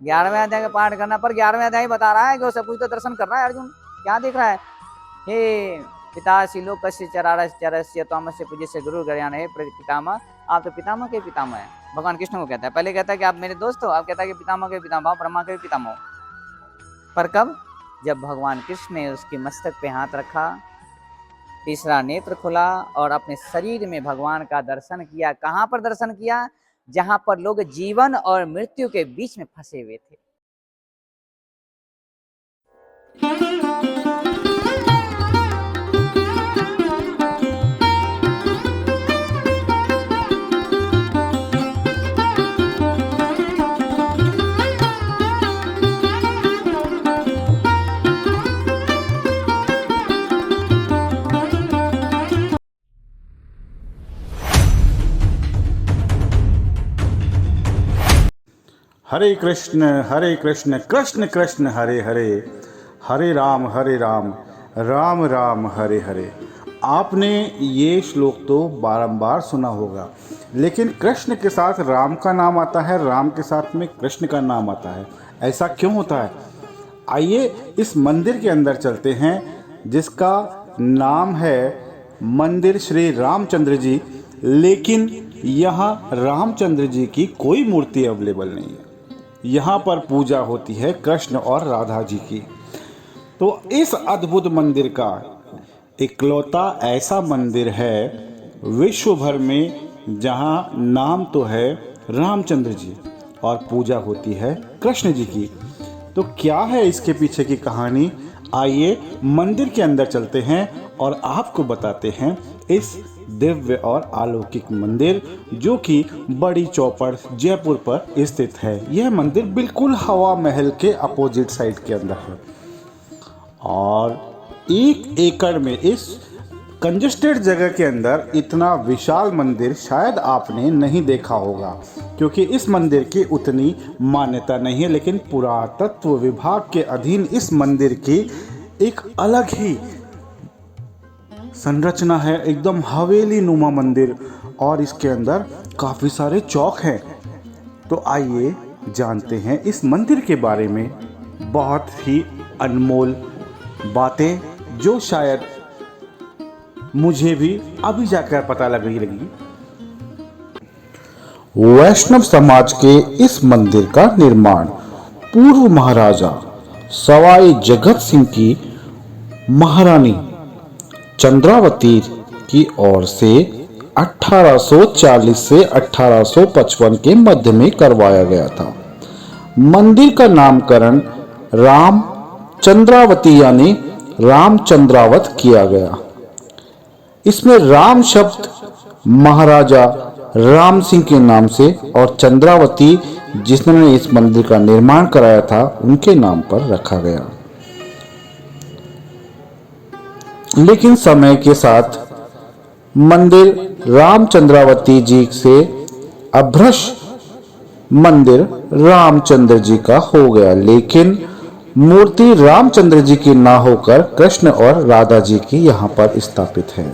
11वें अध्याय का पाठ करना, पर 11वें अध्याय बता रहा है कि वो सब कुछ तो दर्शन कर रहा है अर्जुन। क्या देख रहा है? हे पिता लोकस्य चरस्य त्वमस्य पूज्यस्य गुरु गर्यान, हे पितामह, आप तो पितामह के पितामह है। भगवान कृष्ण को कहता है, पहले कहता है कि आप मेरे दोस्त हो, आप कहता है कि पितामह के पितामह, ब्रह्मा के पितामह। पर कब? जब भगवान कृष्ण ने उसके मस्तक पे हाथ रखा, तीसरा नेत्र खुला और अपने शरीर में भगवान का दर्शन किया। कहां पर दर्शन किया? जहां पर लोग जीवन और मृत्यु के बीच में फंसे हुए थे। हरे कृष्ण कृष्ण कृष्ण हरे हरे, हरे राम राम राम हरे हरे। आपने ये श्लोक तो बारंबार सुना होगा, लेकिन कृष्ण के साथ राम का नाम आता है, राम के साथ में कृष्ण का नाम आता है। ऐसा क्यों होता है? आइए इस मंदिर के अंदर चलते हैं, जिसका नाम है मंदिर श्री रामचंद्र जी। लेकिन यहाँ रामचंद्र जी की कोई मूर्ति अवेलेबल नहीं है। यहाँ पर पूजा होती है कृष्ण और राधा जी की। तो इस अद्भुत मंदिर का इकलौता ऐसा मंदिर है विश्व भर में, जहाँ नाम तो है रामचंद्र जी और पूजा होती है कृष्ण जी की। तो क्या है इसके पीछे की कहानी? आइए मंदिर के अंदर चलते हैं और आपको बताते हैं इस दिव्य और अलौकिक मंदिर, जो कि बड़ी चौपड़ जयपुर पर स्थित है। यह मंदिर बिल्कुल हवा महल के अपोजिट साइड के अंदर है और 1 एकड़ में इस कंजेस्टेड जगह के अंदर इतना विशाल मंदिर शायद आपने नहीं देखा होगा, क्योंकि इस मंदिर की उतनी मान्यता नहीं है। लेकिन पुरातत्व विभाग के अधीन इस मंदिर की एक अलग ही संरचना है, एकदम हवेली नुमा मंदिर, और इसके अंदर काफ़ी सारे चौक हैं। तो आइए जानते हैं इस मंदिर के बारे में बहुत ही अनमोल बातें, जो शायद मुझे भी अभी जाकर पता लगी। वैष्णव समाज के इस मंदिर का निर्माण पूर्व महाराजा सवाई जगत सिंह की महारानी चंद्रावती की ओर से 1840 से 1855 के मध्य में करवाया गया था। मंदिर का नामकरण राम चंद्रावती यानी रामचंद्रावत किया गया। इसमें राम शब्द महाराजा राम सिंह के नाम से और चंद्रावती जिन्होंने इस मंदिर का निर्माण कराया था उनके नाम पर रखा गया। लेकिन समय के साथ मंदिर रामचंद्रावती जी से अभ्रश मंदिर रामचंद्र जी का हो गया, लेकिन मूर्ति रामचंद्र जी की ना होकर कृष्ण और राधा जी की यहाँ पर स्थापित है।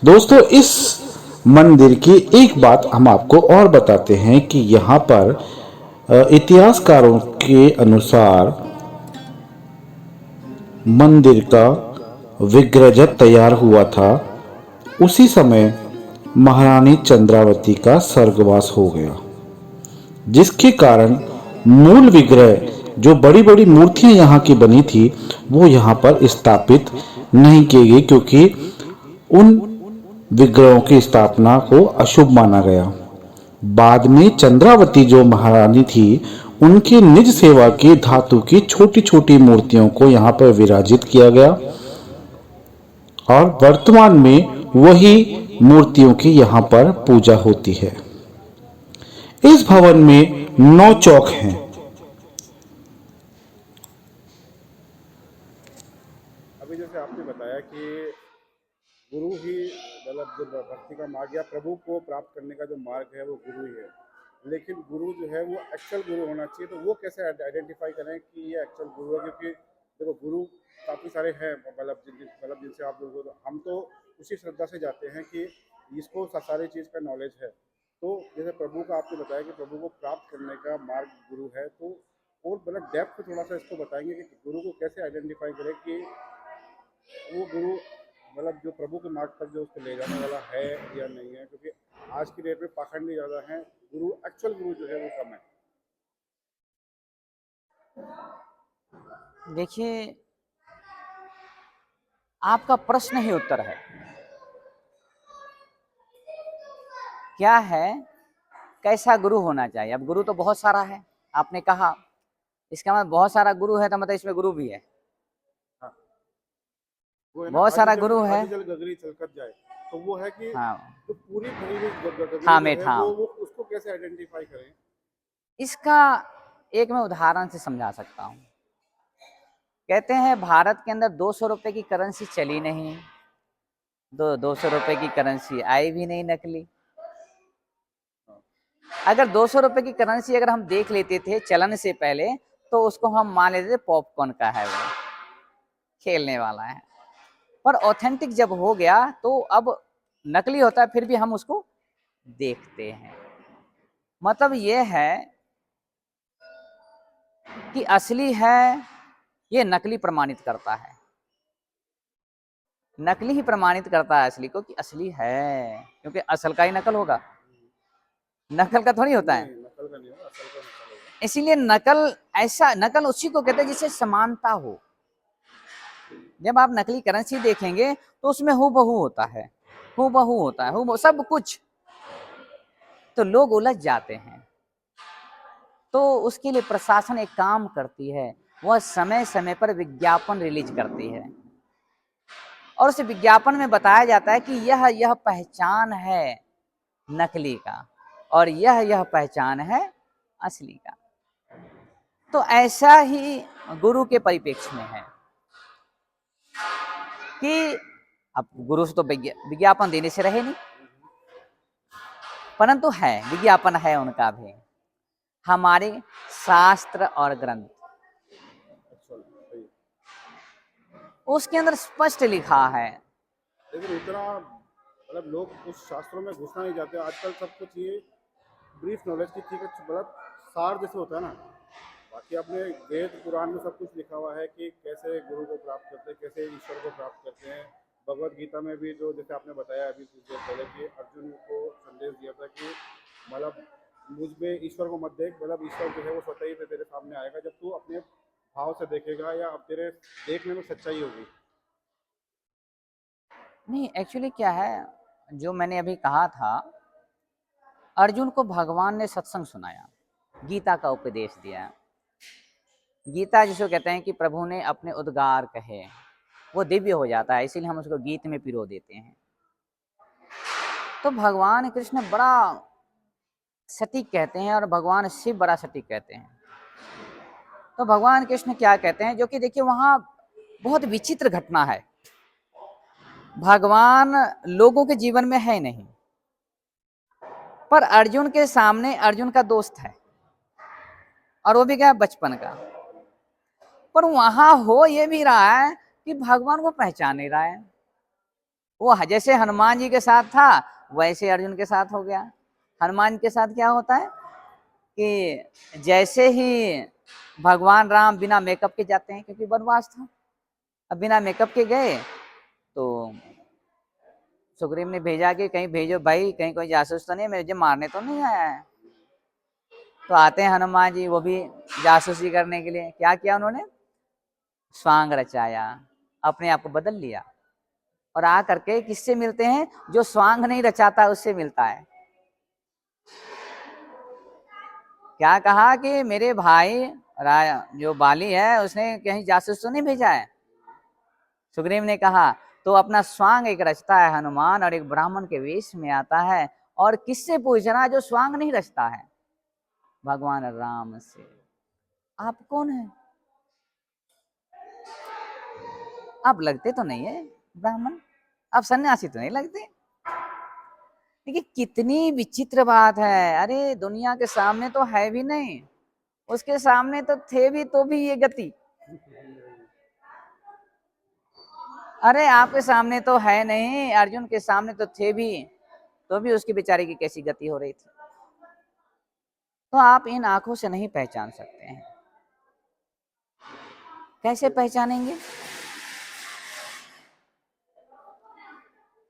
दोस्तों, इस मंदिर की एक बात हम आपको और बताते हैं कि यहाँ पर इतिहासकारों के अनुसार मंदिर का विग्रह जब तैयार हुआ था, उसी समय महारानी चंद्रावती का स्वर्गवास हो गया, जिसके कारण मूल विग्रह जो बड़ी बड़ी मूर्तियां यहाँ की बनी थी वो यहाँ पर स्थापित नहीं की गई, क्योंकि उन विग्रहों की स्थापना को अशुभ माना गया। बाद में चंद्रावती जो महारानी थी, उनकी निज सेवा की धातु की छोटी छोटी मूर्तियों को यहाँ पर विराजित किया गया और वर्तमान में वही मूर्तियों की यहाँ पर पूजा होती है। इस भवन में 9 चौक हैं। अभी जैसे आपने बताया कि गुरु ही मतलब जो भक्ति का मार्ग या प्रभु को प्राप्त करने का जो मार्ग है वो गुरु ही है, लेकिन गुरु जो है वो एक्चुअल गुरु होना चाहिए। तो वो कैसे आइडेंटिफाई करें कि ये एक्चुअल गुरु है? क्योंकि देखो गुरु काफ़ी सारे हैं, मतलब जिनसे आप लोग, हम तो उसी श्रद्धा से जाते हैं कि इसको सारी चीज़ का नॉलेज है, तो जैसे प्रभु का आपने बताया कि प्रभु को प्राप्त करने का मार्ग गुरु है, तो और मतलब डेप्थ में थोड़ा सा इसको बताएंगे कि गुरु को कैसे आइडेंटिफाई करें कि वो गुरु मतलब जो प्रभु के मार्ग पर जो उसको ले जाने वाला है या नहीं है, क्योंकि आज की डेट में पाखंडी ज़्यादा हैं, गुरु एक्चुअल गुरु जो है वो कम है। देखिए, आपका प्रश्न ही उत्तर है। क्या है, कैसा गुरु होना चाहिए? अब गुरु तो बहुत सारा है, आपने कहा, इसका मतलब बहुत सारा गुरु है तो मतलब इसमें गुरु भी है। हाँ, वो है ना, बहुत सारा गुरु है। आदि जल गगरी छलकत जाए, तो वो है कि हाँ, जो पूरी भरी हुई गगरी ठाम जो है है ठाम। वो उसको कैसे आइडेंटिफाई करें? इसका एक मैं उदाहरण से समझा सकता हूँ। कहते हैं भारत के अंदर 200 रुपए की करेंसी चली नहीं, 200 रुपए की करेंसी आई भी नहीं नकली। अगर 200 रुपए की करेंसी अगर हम देख लेते थे चलन से पहले, तो उसको हम मान लेते थे पॉपकॉर्न का है, वो खेलने वाला है। पर ऑथेंटिक जब हो गया तो अब नकली होता है, फिर भी हम उसको देखते हैं। मतलब ये है कि असली है, ये नकली प्रमाणित करता है। नकली ही प्रमाणित करता है असली को कि असली है, क्योंकि असल का ही नकल होगा, नकल का थोड़ी होता है। नहीं, नकल का नहीं होगा, असल का नकल होगा। इसीलिए नकल, ऐसा नकल उसी को कहते हैं जिससे समानता हो। जब आप नकली करेंसी देखेंगे तो उसमें हूबहू होता है, हूबहू होता है, हूबहू सब कुछ, तो लोग उलझ जाते हैं। तो उसके लिए प्रशासन एक काम करती है, वह समय समय पर विज्ञापन रिलीज करती है और उस विज्ञापन में बताया जाता है कि यह पहचान है नकली का और यह पहचान है असली का। तो ऐसा ही गुरु के परिप्रेक्ष्य में है कि अब गुरु से तो विज्ञापन देने से रहे नहीं, परंतु है विज्ञापन है उनका भी, हमारे शास्त्र और ग्रंथ, अच्छा, सही। उसके अंदर स्पष्ट लिखा है। लेकिन इतना मतलब लोग उस शास्त्रों में घुसना नहीं चाहते आजकल, सब कुछ ये ब्रीफ नॉलेज की ठीक है, मतलब सार जैसे होता है ना। बाकी अपने वेद पुराण में सब कुछ लिखा हुआ है कि कैसे गुरु को प्राप्त करते हैं, कैसे ईश्वर को प्राप्त करते हैं। भगवत गीता में भी जो जैसे आपने बताया अभी कुछ देर पहले कि अर्जुन को संदेश दिया था कि मतलब मुझ में ईश्वर को मत देख, मतलब ईश्वर जो है वो स्वतः ही तेरे सामने आएगा जब तू अपने भाव से देखेगा या अब तेरे देखने में सच्चाई होगी। नहीं, एक्चुअली क्या है, जो मैंने अभी कहा था, अर्जुन को भगवान ने सत्संग सुनाया, गीता का उपदेश दिया। गीता जिसको कहते हैं कि प्रभु ने अपने उद्गार कहे, वो दिव्य हो जाता है, इसीलिए हम उसको गीत में पिरो देते हैं। तो भगवान कृष्ण बड़ा सटीक कहते हैं और भगवान शिव बड़ा सटीक कहते हैं। तो भगवान कृष्ण क्या कहते हैं, जो कि देखिए वहां बहुत विचित्र घटना है। भगवान लोगों के जीवन में है नहीं, पर अर्जुन के सामने अर्जुन का दोस्त है, और वो भी क्या, बचपन का। पर वहां हो ये भी रहा है कि भगवान को पहचान नहीं रहा है। वो जैसे हनुमान जी के साथ था वैसे अर्जुन के साथ हो गया। हनुमान के साथ क्या होता है कि जैसे ही भगवान राम बिना मेकअप के जाते हैं, क्योंकि वनवास था, अब बिना मेकअप के गए तो सुग्रीव ने भेजा कि कहीं भेजो भाई, कहीं कोई जासूस तो नहीं, मुझे मारने तो नहीं आया है। तो आते हैं हनुमान जी, वो भी जासूसी करने के लिए। क्या किया उन्होंने, स्वांग रचाया, अपने आप को बदल लिया और आ करके किससे मिलते हैं, जो स्वांग नहीं रचाता उससे मिलता है। क्या कहा कि मेरे भाई जो बाली है उसने कहीं जासूस तो नहीं भेजा है। सुग्रीव ने कहा तो अपना स्वांग एक रचता है हनुमान, और एक ब्राह्मण के वेश में आता है, और किससे पूछना, जो स्वांग नहीं रचता है, भगवान राम से। आप कौन है? आप लगते तो नहीं है ब्राह्मण, आप सन्यासी तो नहीं लगते। देखिए कितनी विचित्र बात है। अरे दुनिया के सामने तो है भी नहीं, उसके सामने तो थे भी तो भी ये गति। अरे आपके सामने तो है नहीं, अर्जुन के सामने तो थे भी तो भी उसकी बेचारे की कैसी गति हो रही थी। तो आप इन आंखों से नहीं पहचान सकते हैं। कैसे पहचानेंगे?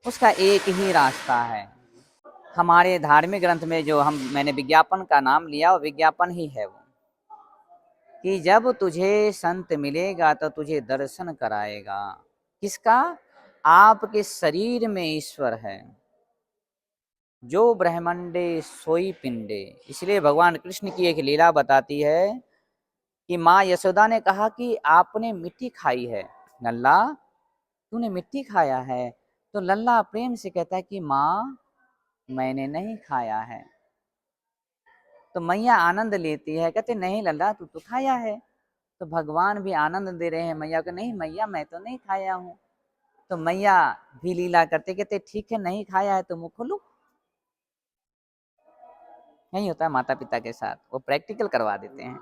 उसका एक ही रास्ता है। हमारे धार्मिक ग्रंथ में जो मैंने विज्ञापन का नाम लिया, वो विज्ञापन ही है वो, कि जब तुझे संत मिलेगा तो तुझे दर्शन कराएगा। किसका? आपके शरीर में ईश्वर है। जो ब्रह्मंडे सोई पिंडे। इसलिए भगवान कृष्ण की एक लीला बताती है कि माँ यशोदा ने कहा कि आपने मिट्टी खाई है लल्ला, तूने मिट्टी खाया है। तो लल्ला प्रेम से कहता है कि माँ मैंने नहीं खाया है। तो मैया आनंद लेती है, कहते नहीं लल्ला तू तो खाया है। तो भगवान भी आनंद दे रहे हैं मैया को, नहीं मैया मैं तो नहीं खाया हूँ। तो मैया भी लीला करते कहते ठीक है नहीं खाया है तो मुँह खोलो। नहीं होता है माता पिता के साथ, वो प्रैक्टिकल करवा देते हैं।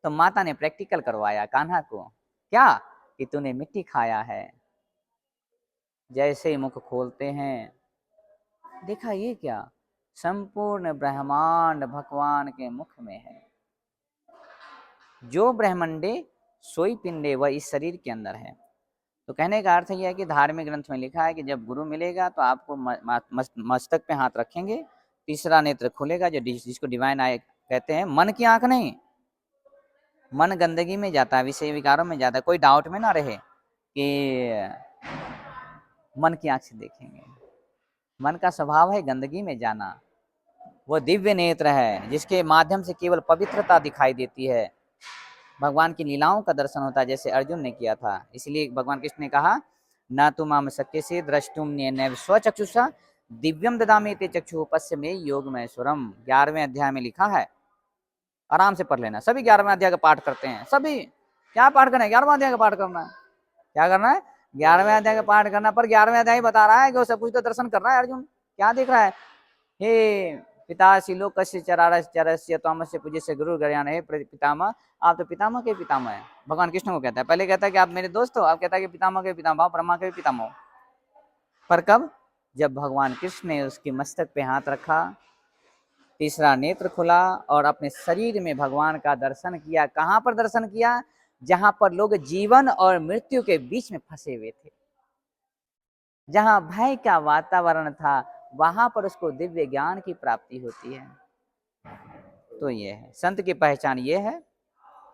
तो माता ने प्रैक्टिकल करवाया कान्हा को, क्या? कि तूने मिट्टी खाया है। जैसे ही मुख खोलते हैं, देखा ये क्या? संपूर्ण ब्रह्मांड भगवान के मुख में है। जो ब्रह्मंडे सोई पिंडे, वह इस शरीर के अंदर है। तो कहने का अर्थ यह है कि धार्मिक ग्रंथ में लिखा है कि जब गुरु मिलेगा तो आपको मस्तक पे हाथ रखेंगे, तीसरा नेत्र खुलेगा, जिसको डिवाइन आई कहते हैं। मन की आंख नहीं, मन गंदगी में जाता है, विषय विकारों में जाता है। कोई डाउट में ना रहे कि मन की आंख से देखेंगे। मन का स्वभाव है गंदगी में जाना। वो दिव्य नेत्र है जिसके माध्यम से केवल पवित्रता दिखाई देती है, भगवान की लीलाओं का दर्शन होता है, जैसे अर्जुन ने किया था। इसलिए भगवान कृष्ण ने कहा न तुम माम शक्य से द्रष्टुम नैव स्वचक्षुषा दिव्यम ददामि ते चक्षु पश्य में योग में स्वरम। 11वें अध्याय में लिखा है, आराम से पढ़ लेना। सभी 11वें अध्याय का पाठ करते हैं। सभी क्या पाठ करना है? 11वें अध्याय का पाठ करना है। क्या करना है? 11वें अध्याय का पाठ करना। पर 11वें अध्याय बता रहा है कि वो सब कुछ तो दर्शन कर रहा है अर्जुन। क्या देख रहा है? हे पितासी लोकस्य चरारस्य त्वमस्य पूज्यस्य गुरु गर्यान, हे पितामह आप तो पितामह के पितामह है। भगवान कृष्ण को कहता है, पहले कहता है कि आप मेरे दोस्त हो, आप कहता है कि पितामह के पितामह, ब्रह्मा के पितामह। पर कब? जब भगवान कृष्ण ने उसके मस्तक पे हाथ रखा, तीसरा नेत्र खुला और अपने शरीर में भगवान का दर्शन किया। कहाँ पर दर्शन किया? जहां पर लोग जीवन और मृत्यु के बीच में फंसे हुए थे, जहां भय का वातावरण था, वहां पर उसको दिव्य ज्ञान की प्राप्ति होती है। तो ये है संत की पहचान, ये है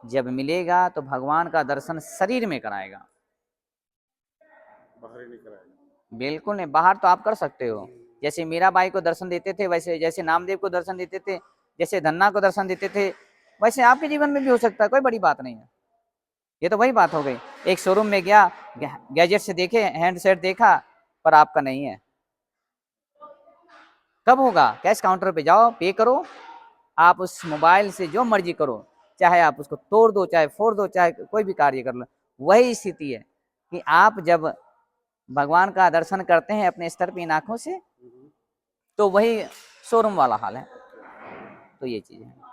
जब मिलेगा तो भगवान का दर्शन शरीर में कराएगा, बाहर नहीं कराएगा। बिल्कुल नहीं। बाहर तो आप कर सकते हो, जैसे मीराबाई को दर्शन देते थे, वैसे जैसे नामदेव को दर्शन देते थे, जैसे धन्ना को दर्शन देते थे, वैसे आपके जीवन में भी हो सकता है, कोई बड़ी बात नहीं है। ये तो वही बात हो गई, एक शोरूम में गया, गैजेट से देखे, हैंडसेट देखा, पर आपका नहीं है। कब होगा? कैश काउंटर पे जाओ, पे करो, आप उस मोबाइल से जो मर्जी करो, चाहे आप उसको तोड़ दो, चाहे फोड़ दो, चाहे कोई भी कार्य कर लो। वही स्थिति है कि आप जब भगवान का दर्शन करते हैं अपने स्तर पे इन आंखों से, तो वही शोरूम वाला हाल है। तो ये चीज है।